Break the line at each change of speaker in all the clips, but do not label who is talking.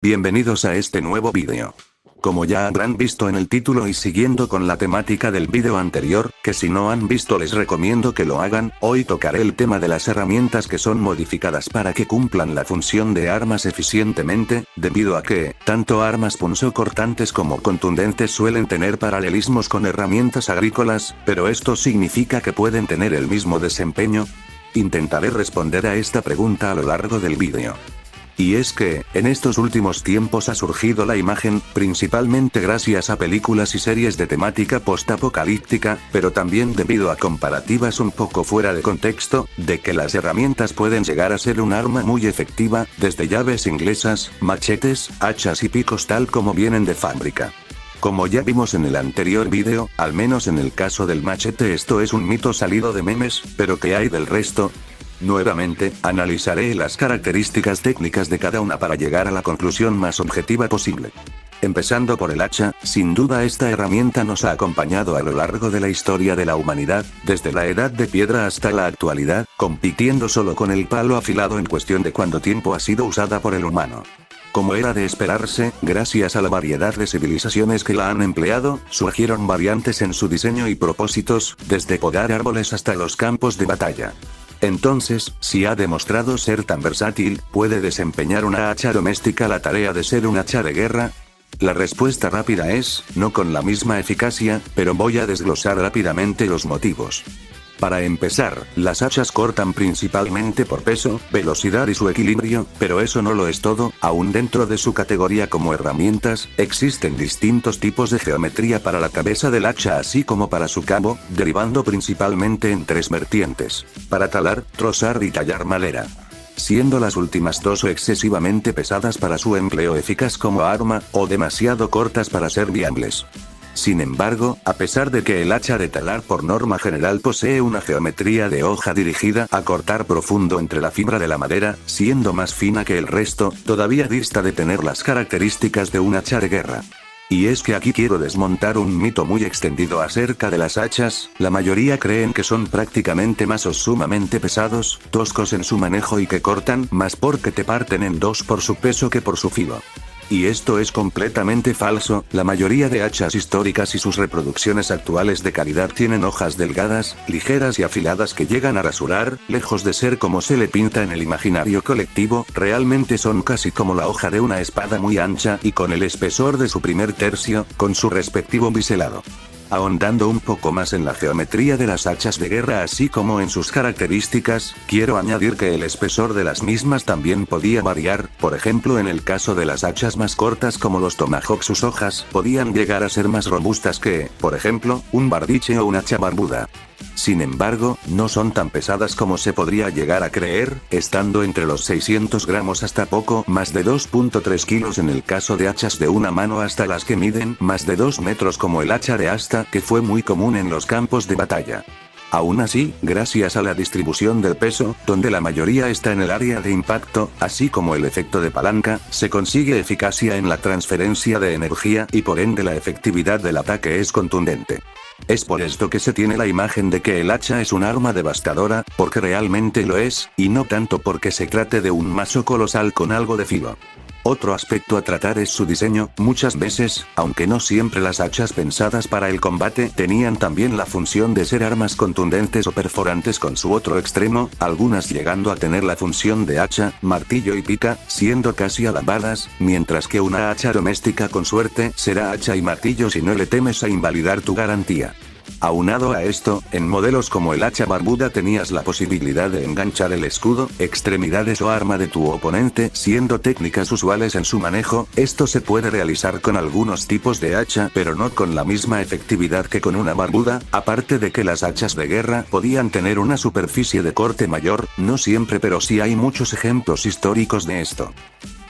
Bienvenidos a este nuevo vídeo. Como ya habrán visto en el título y siguiendo con la temática del vídeo anterior, que si no han visto les recomiendo que lo hagan, hoy tocaré el tema de las herramientas que son modificadas para que cumplan la función de armas eficientemente, debido a que, tanto armas punzocortantes como contundentes suelen tener paralelismos con herramientas agrícolas, pero esto significa que pueden tener el mismo desempeño. Intentaré responder a esta pregunta a lo largo del vídeo. Y es que, en estos últimos tiempos ha surgido la imagen, principalmente gracias a películas y series de temática postapocalíptica, pero también debido a comparativas un poco fuera de contexto, de que las herramientas pueden llegar a ser un arma muy efectiva, desde llaves inglesas, machetes, hachas y picos tal como vienen de fábrica. Como ya vimos en el anterior vídeo, al menos en el caso del machete esto es un mito salido de memes, pero ¿qué hay del resto? Nuevamente, analizaré las características técnicas de cada una para llegar a la conclusión más objetiva posible. Empezando por el hacha, sin duda esta herramienta nos ha acompañado a lo largo de la historia de la humanidad, desde la edad de piedra hasta la actualidad, compitiendo solo con el palo afilado en cuestión de cuánto tiempo ha sido usada por el humano. Como era de esperarse, gracias a la variedad de civilizaciones que la han empleado, surgieron variantes en su diseño y propósitos, desde podar árboles hasta los campos de batalla. Entonces, si ha demostrado ser tan versátil, ¿puede desempeñar una hacha doméstica la tarea de ser un hacha de guerra? La respuesta rápida es, no con la misma eficacia, pero voy a desglosar rápidamente los motivos. Para empezar, las hachas cortan principalmente por peso, velocidad y su equilibrio, pero eso no lo es todo, aún dentro de su categoría como herramientas, existen distintos tipos de geometría para la cabeza del hacha así como para su cabo, derivando principalmente en tres vertientes: para talar, trozar y tallar madera. Siendo las últimas dos o excesivamente pesadas para su empleo eficaz como arma, o demasiado cortas para ser viables. Sin embargo, a pesar de que el hacha de talar por norma general posee una geometría de hoja dirigida a cortar profundo entre la fibra de la madera, siendo más fina que el resto, todavía dista de tener las características de un hacha de guerra. Y es que aquí quiero desmontar un mito muy extendido acerca de las hachas. La mayoría creen que son prácticamente mazos sumamente pesados, toscos en su manejo y que cortan más porque te parten en dos por su peso que por su filo. Y esto es completamente falso, la mayoría de hachas históricas y sus reproducciones actuales de calidad tienen hojas delgadas, ligeras y afiladas que llegan a rasurar, lejos de ser como se le pinta en el imaginario colectivo, realmente son casi como la hoja de una espada muy ancha y con el espesor de su primer tercio, con su respectivo biselado. Ahondando un poco más en la geometría de las hachas de guerra así como en sus características, quiero añadir que el espesor de las mismas también podía variar, por ejemplo en el caso de las hachas más cortas como los tomahawk sus hojas podían llegar a ser más robustas que, por ejemplo, un bardiche o un hacha barbuda. Sin embargo, no son tan pesadas como se podría llegar a creer, estando entre los 600 gramos hasta poco más de 2.3 kilos en el caso de hachas de una mano hasta las que miden más de 2 metros como el hacha de asta que fue muy común en los campos de batalla. Aún así, gracias a la distribución del peso, donde la mayoría está en el área de impacto, así como el efecto de palanca, se consigue eficacia en la transferencia de energía y por ende la efectividad del ataque es contundente. Es por esto que se tiene la imagen de que el hacha es un arma devastadora, porque realmente lo es, y no tanto porque se trate de un mazo colosal con algo de filo. Otro aspecto a tratar es su diseño. Muchas veces, aunque no siempre las hachas pensadas para el combate tenían también la función de ser armas contundentes o perforantes con su otro extremo, algunas llegando a tener la función de hacha, martillo y pica, siendo casi alabadas, mientras que una hacha doméstica con suerte será hacha y martillo si no le temes a invalidar tu garantía. Aunado a esto, en modelos como el hacha barbuda tenías la posibilidad de enganchar el escudo, extremidades o arma de tu oponente, siendo técnicas usuales en su manejo. Esto se puede realizar con algunos tipos de hacha, pero no con la misma efectividad que con una barbuda, aparte de que las hachas de guerra podían tener una superficie de corte mayor, no siempre pero sí hay muchos ejemplos históricos de esto.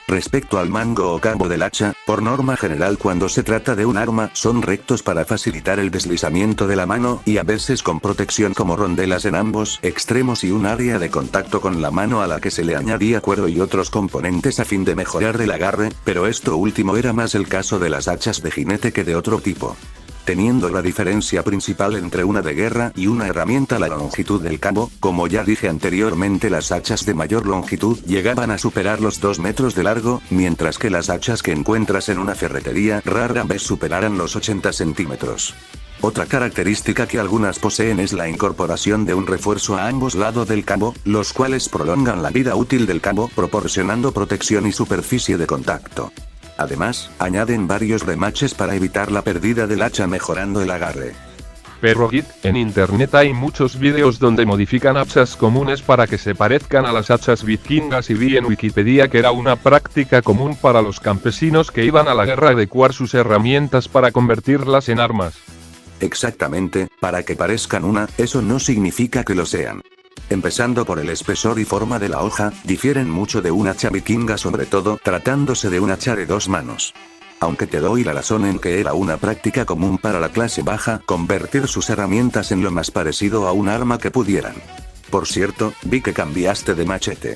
Respecto al mango o cabo del hacha, por norma general cuando se trata de un arma son rectos para facilitar el deslizamiento de la mano y a veces con protección como rondelas en ambos extremos y un área de contacto con la mano a la que se le añadía cuero y otros componentes a fin de mejorar el agarre, pero esto último era más el caso de las hachas de jinete que de otro tipo. teniendo la diferencia principal entre una de guerra y una herramienta la longitud del cabo. Como ya dije anteriormente, las hachas de mayor longitud llegaban a superar los 2 metros de largo, mientras que las hachas que encuentras en una ferretería rara vez superaran los 80 centímetros. Otra característica que algunas poseen es la incorporación de un refuerzo a ambos lados del cabo, los cuales prolongan la vida útil del cabo proporcionando protección y superficie de contacto. Además, añaden varios remaches para evitar la pérdida del hacha mejorando el agarre.
Pero Git, en internet hay muchos vídeos donde modifican hachas comunes para que se parezcan a las hachas vikingas y vi en Wikipedia que era una práctica común para los campesinos que iban a la guerra adecuar sus herramientas para convertirlas en armas.
Exactamente, para que parezcan una, eso no significa que lo sean. Empezando por el espesor y forma de la hoja, difieren mucho de un hacha vikinga, sobre todo tratándose de un hacha de 2 manos. Aunque te doy la razón en que era una práctica común para la clase baja convertir sus herramientas en lo más parecido a un arma que pudieran. Por cierto, vi que cambiaste de machete.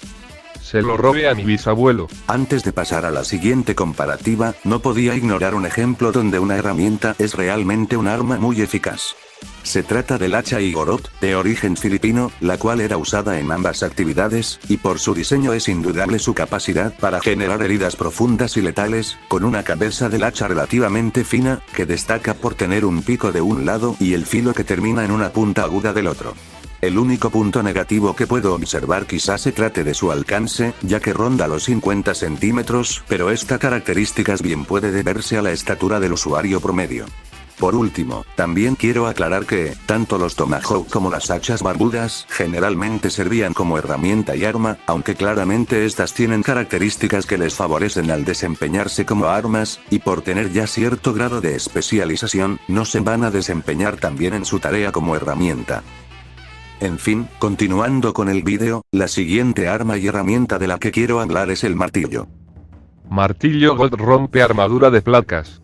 Se lo robé a mi bisabuelo.
Antes de pasar a la siguiente comparativa, no podía ignorar un ejemplo donde una herramienta es realmente un arma muy eficaz. Se trata del hacha Igorot, de origen filipino, la cual era usada en ambas actividades, y por su diseño es indudable su capacidad para generar heridas profundas y letales, con una cabeza del hacha relativamente fina, que destaca por tener un pico de un lado y el filo que termina en una punta aguda del otro. El único punto negativo que puedo observar quizás se trate de su alcance, ya que ronda los 50 centímetros, pero esta característica bien puede deberse a la estatura del usuario promedio. Por último, también quiero aclarar que, tanto los tomahawk como las hachas barbudas generalmente servían como herramienta y arma, aunque claramente estas tienen características que les favorecen al desempeñarse como armas, y por tener ya cierto grado de especialización, no se van a desempeñar también en su tarea como herramienta. En fin, continuando con el vídeo, la siguiente arma y herramienta de la que quiero hablar es el martillo.
Martillo Gold rompe armadura de placas.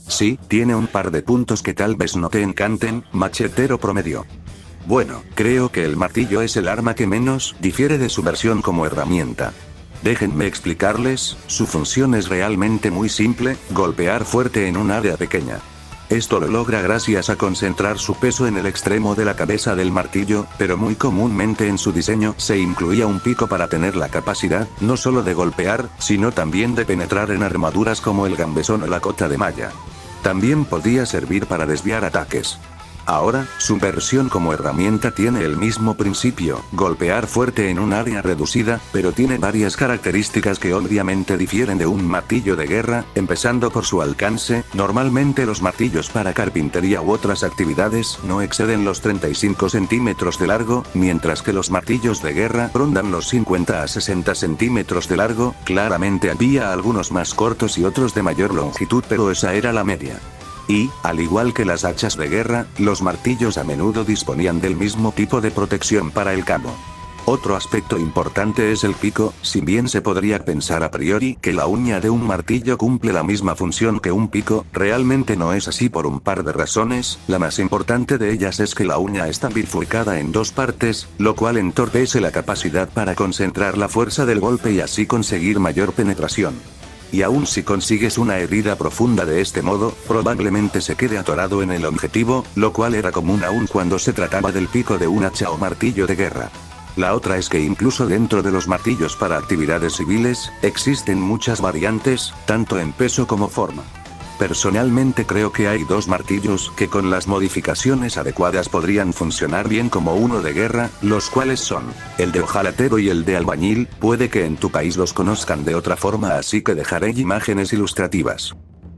Sí, tiene un par de puntos que tal vez no te encanten, machetero promedio. Bueno, creo que el martillo es el arma que menos difiere de su versión como herramienta. Déjenme explicarles, su función es realmente muy simple, golpear fuerte en un área pequeña. Esto lo logra gracias a concentrar su peso en el extremo de la cabeza del martillo, pero muy comúnmente en su diseño se incluía un pico para tener la capacidad, no solo de golpear, sino también de penetrar en armaduras como el gambesón o la cota de malla. También podía servir para desviar ataques. Ahora, su versión como herramienta tiene el mismo principio, golpear fuerte en un área reducida, pero tiene varias características que obviamente difieren de un martillo de guerra, empezando por su alcance. Normalmente los martillos para carpintería u otras actividades no exceden los 35 centímetros de largo, mientras que los martillos de guerra rondan los 50 a 60 centímetros de largo. Claramente había algunos más cortos y otros de mayor longitud, pero esa era la media. Y, al igual que las hachas de guerra, los martillos a menudo disponían del mismo tipo de protección para el cabo. Otro aspecto importante es el pico, si bien se podría pensar a priori que la uña de un martillo cumple la misma función que un pico, realmente no es así por un par de razones. La más importante de ellas es que la uña está bifurcada en 2 partes, lo cual entorpece la capacidad para concentrar la fuerza del golpe y así conseguir mayor penetración. Y aun si consigues una herida profunda de este modo, probablemente se quede atorado en el objetivo, lo cual era común aun cuando se trataba del pico de un hacha o martillo de guerra. La otra es que incluso dentro de los martillos para actividades civiles, existen muchas variantes, tanto en peso como forma. Personalmente creo que hay 2 martillos que con las modificaciones adecuadas podrían funcionar bien como uno de guerra, los cuales son el de hojalatero y el de albañil. Puede que en tu país los conozcan de otra forma, así que dejaré imágenes ilustrativas.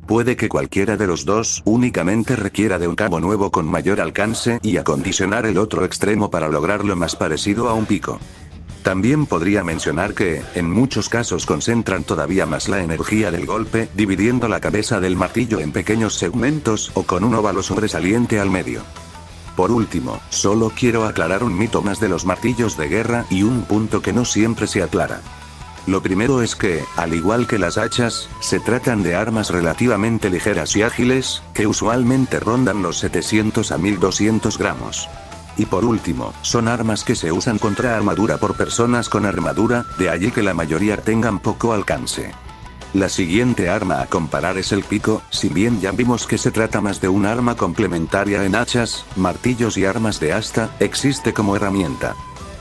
Puede que cualquiera de los dos únicamente requiera de un cabo nuevo con mayor alcance y acondicionar el otro extremo para lograrlo más parecido a un pico. También podría mencionar que, en muchos casos concentran todavía más la energía del golpe, dividiendo la cabeza del martillo en pequeños segmentos o con un óvalo sobresaliente al medio. Por último, solo quiero aclarar un mito más de los martillos de guerra y un punto que no siempre se aclara. Lo primero es que, al igual que las hachas, se tratan de armas relativamente ligeras y ágiles, que usualmente rondan los 700 a 1200 gramos. Y por último, son armas que se usan contra armadura por personas con armadura, de allí que la mayoría tengan poco alcance. La siguiente arma a comparar es el pico, si bien ya vimos que se trata más de un arma complementaria en hachas, martillos y armas de asta, existe como herramienta.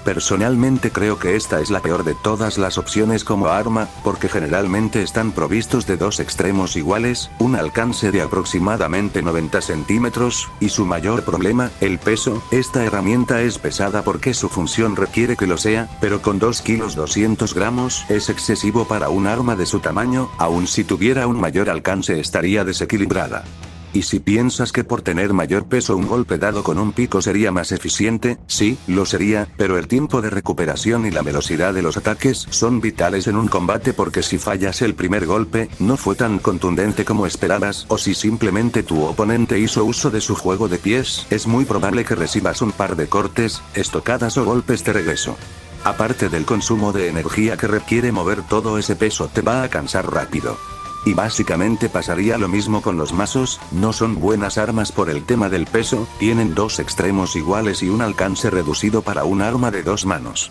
Personalmente creo que esta es la peor de todas las opciones como arma, porque generalmente están provistos de dos extremos iguales, un alcance de aproximadamente 90 centímetros, y su mayor problema, el peso. Esta herramienta es pesada porque su función requiere que lo sea, pero con 2 kilos 200 gramos es excesivo para un arma de su tamaño, aun si tuviera un mayor alcance estaría desequilibrada. Y si piensas que por tener mayor peso un golpe dado con un pico sería más eficiente, sí, lo sería, pero el tiempo de recuperación y la velocidad de los ataques son vitales en un combate porque si fallas el primer golpe, no fue tan contundente como esperabas, o si simplemente tu oponente hizo uso de su juego de pies, es muy probable que recibas un par de cortes, estocadas o golpes de regreso. Aparte del consumo de energía que requiere mover todo ese peso te va a cansar rápido. Y básicamente pasaría lo mismo con los mazos, no son buenas armas por el tema del peso, tienen dos extremos iguales y un alcance reducido para un arma de 2 manos.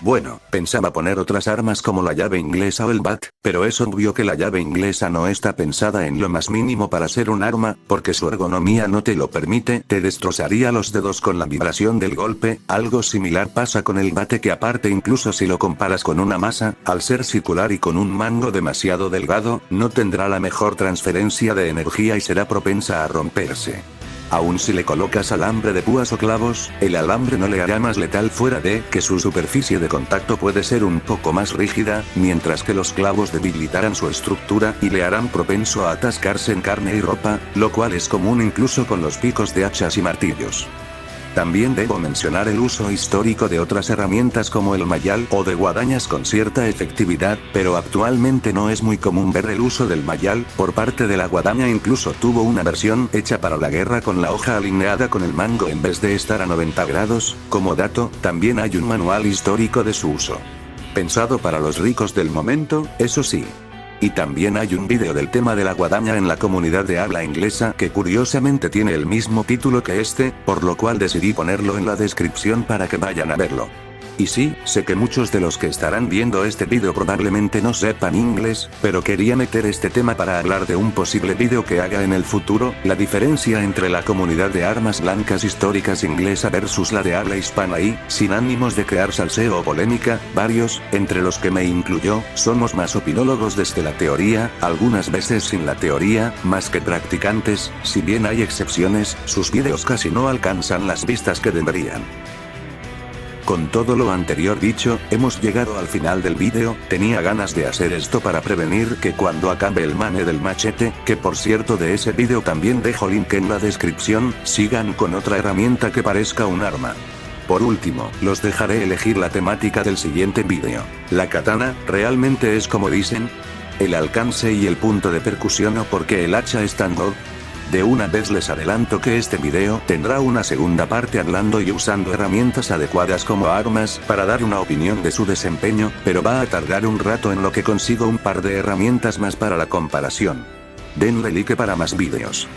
Bueno, pensaba poner otras armas como la llave inglesa o el bat, pero es obvio que la llave inglesa no está pensada en lo más mínimo para ser un arma, porque su ergonomía no te lo permite, te destrozaría los dedos con la vibración del golpe. Algo similar pasa con el bate, que aparte incluso si lo comparas con una masa, al ser circular y con un mango demasiado delgado, no tendrá la mejor transferencia de energía y será propensa a romperse. Aun si le colocas alambre de púas o clavos, el alambre no le hará más letal fuera de que su superficie de contacto puede ser un poco más rígida, mientras que los clavos debilitarán su estructura y le harán propenso a atascarse en carne y ropa, lo cual es común incluso con los picos de hachas y martillos. También debo mencionar el uso histórico de otras herramientas como el mayal o de guadañas con cierta efectividad, pero actualmente no es muy común ver el uso del mayal. Por parte de la guadaña incluso tuvo una versión hecha para la guerra con la hoja alineada con el mango en vez de estar a 90 grados, como dato, también hay un manual histórico de su uso. Pensado para los ricos del momento, eso sí. Y también hay un vídeo del tema de la guadaña en la comunidad de habla inglesa que curiosamente tiene el mismo título que este, por lo cual decidí ponerlo en la descripción para que vayan a verlo. Y sí, sé que muchos de los que estarán viendo este vídeo probablemente no sepan inglés, pero quería meter este tema para hablar de un posible vídeo que haga en el futuro, la diferencia entre la comunidad de armas blancas históricas inglesa versus la de habla hispana y, sin ánimos de crear salseo o polémica, varios, entre los que me incluyó, somos más opinólogos desde la teoría, algunas veces sin la teoría, más que practicantes. Si bien hay excepciones, sus vídeos casi no alcanzan las vistas que deberían. Con todo lo anterior dicho, hemos llegado al final del vídeo. Tenía ganas de hacer esto para prevenir que cuando acabe el mane del machete, que por cierto de ese vídeo también dejo link en la descripción, sigan con otra herramienta que parezca un arma. Por último, los dejaré elegir la temática del siguiente vídeo. La katana, ¿realmente es como dicen? ¿El alcance y el punto de percusión o por qué el hacha es tan god? De una vez les adelanto que este video tendrá una segunda parte hablando y usando herramientas adecuadas como armas para dar una opinión de su desempeño, pero va a tardar un rato en lo que consigo un par de herramientas más para la comparación. Denle like para más vídeos.